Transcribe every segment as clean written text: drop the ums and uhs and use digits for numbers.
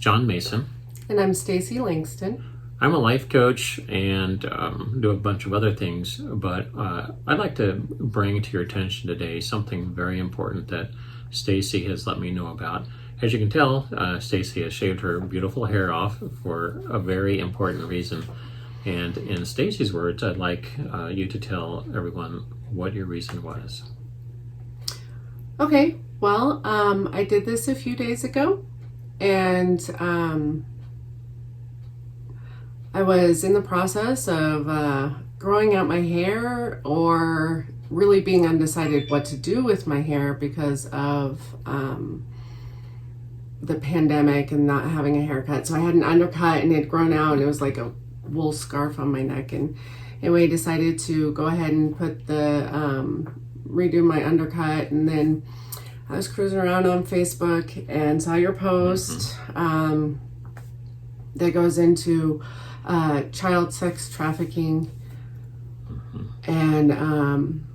John Mason. And I'm Stacy Langston. I'm a life coach and do a bunch of other things, but I'd like to bring to your attention today something very important that Stacy has let me know about. As you can tell, Stacy has shaved her beautiful hair off for a very important reason. And in Stacy's words, I'd like you to tell everyone what your reason was. Okay, well, I did this a few days ago, and I was in the process of growing out my hair, or really being undecided what to do with my hair because of the pandemic and not having a haircut. So I had an undercut and it had grown out, and it was like a wool scarf on my neck. And anyway, I decided to go ahead and put the redo my undercut. And then I was cruising around on Facebook and saw your post that goes into child sex trafficking, and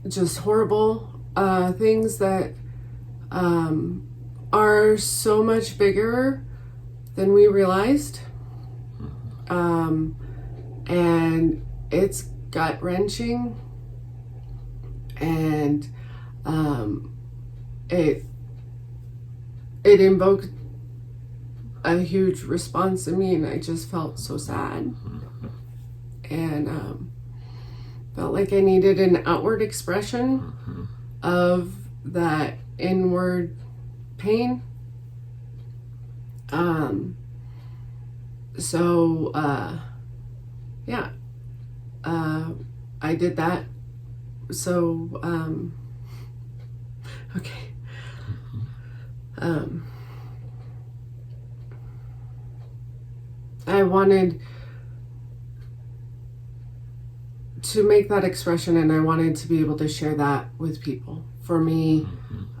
just horrible things that are so much bigger than we realized, and it's gut-wrenching, and it invoked a huge response in me, and I just felt so sad, and felt like I needed an outward expression of that inward pain. I did that. So, okay. I wanted to make that expression, and I wanted to be able to share that with people. For me,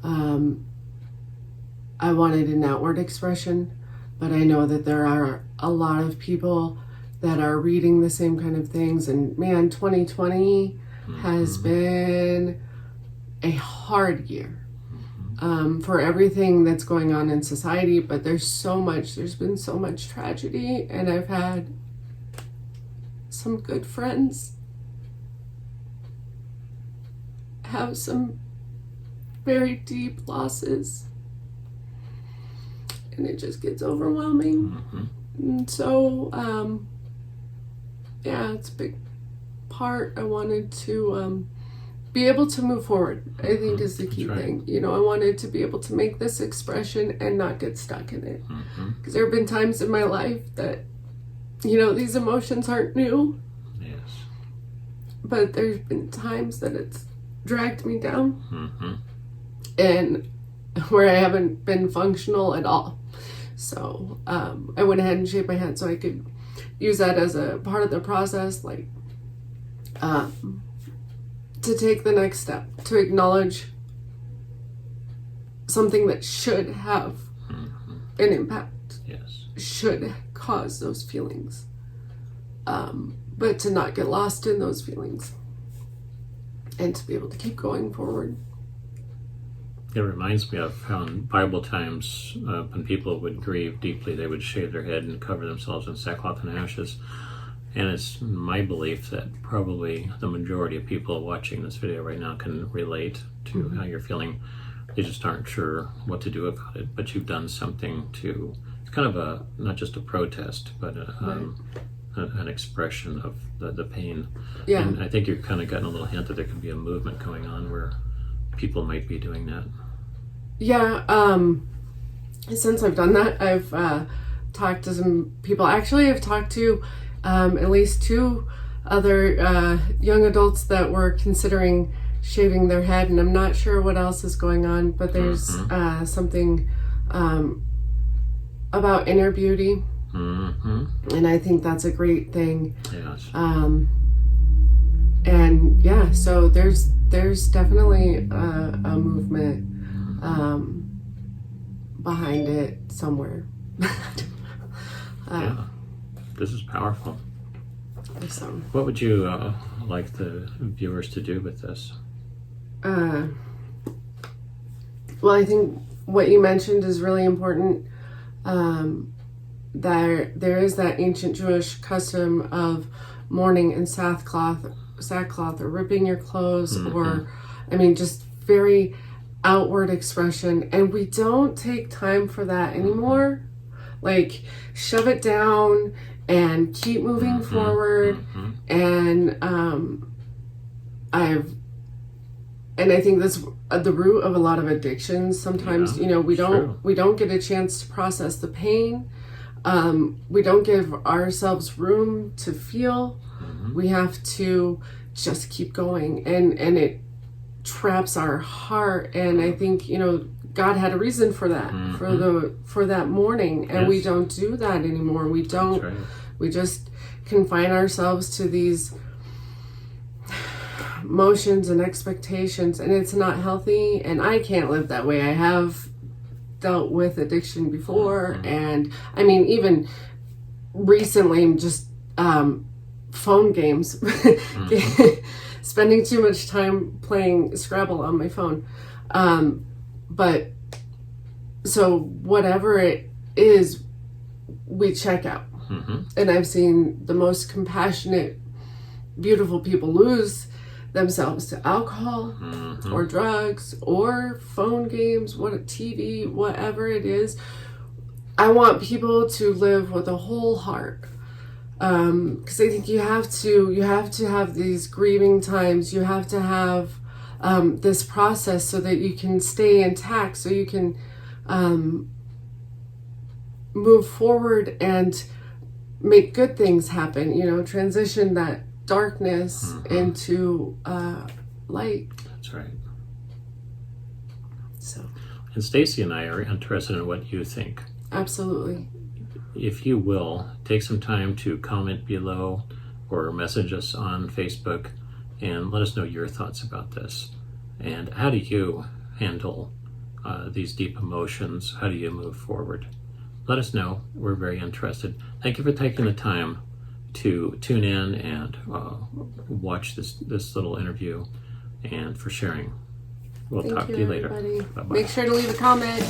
I wanted an outward expression, but I know that there are a lot of people that are reading the same kind of things. And man, 2020 has been a hard year for everything that's going on in society, but there's been so much tragedy, and I've had some good friends have some very deep losses, and it just gets overwhelming. And so it's a big part. I wanted to be able to move forward, I think, is the key thing. I wanted to be able to make this expression and not get stuck in it, because there have been times in my life that these emotions aren't new. Yes. But there's been times that it's dragged me down, and where I haven't been functional at all. So I went ahead and shaved my head so I could use that as a part of the process, like to take the next step, to acknowledge something that should have an impact, should cause those feelings, but to not get lost in those feelings, and to be able to keep going forward. It reminds me of how in Bible times, when people would grieve deeply, they would shave their head and cover themselves in sackcloth and ashes. And it's my belief that probably the majority of people watching this video right now can relate to how you're feeling. They just aren't sure what to do about it, but you've done something it's kind of not just a protest, but an expression of the pain. Yeah. And I think you've kind of gotten a little hint that there could be a movement going on where people might be doing that. Yeah, since I've done that, I've talked to some people. Actually, I've talked to at least 2 other young adults that were considering shaving their head, and I'm not sure what else is going on, but there's something about inner beauty, and I think that's a great thing. Yes. And yeah, so there's definitely a movement behind it somewhere. Yeah, this is powerful. So, what would you like the viewers to do with this? Well, I think what you mentioned is really important. There is that ancient Jewish custom of mourning in sackcloth, or ripping your clothes, or, I mean, just very outward expression. And we don't take time for that anymore. Like, shove it down and keep moving forward. And I think that's the root of a lot of addictions. Sometimes, we don't get a chance to process the pain. We don't give ourselves room to feel. We have to just keep going, and it traps our heart. And I think, God had a reason for that, for that mourning, and we don't do that anymore. We don't. Right. We just confine ourselves to these motions and expectations, and it's not healthy. And I can't live that way. I have dealt with addiction before, and I mean, even recently, just phone games, spending too much time playing Scrabble on my phone. But so whatever it is, we check out. And I've seen the most compassionate, beautiful people lose themselves to alcohol or drugs or phone games, TV, whatever it is. I want people to live with a whole heart, because I think you have to have these grieving times. You have to have this process so that you can stay intact, so you can move forward and make good things happen. Transition that darkness into light. That's right. So, and Stacy and I are interested in what you think. Absolutely. If you will, take some time to comment below or message us on Facebook and let us know your thoughts about this. And how do you handle these deep emotions? How do you move forward? Let us know. We're very interested. Thank you for taking the time to tune in and watch this little interview, and for sharing. We'll talk to you later. Everybody. Bye-bye. Make sure to leave a comment.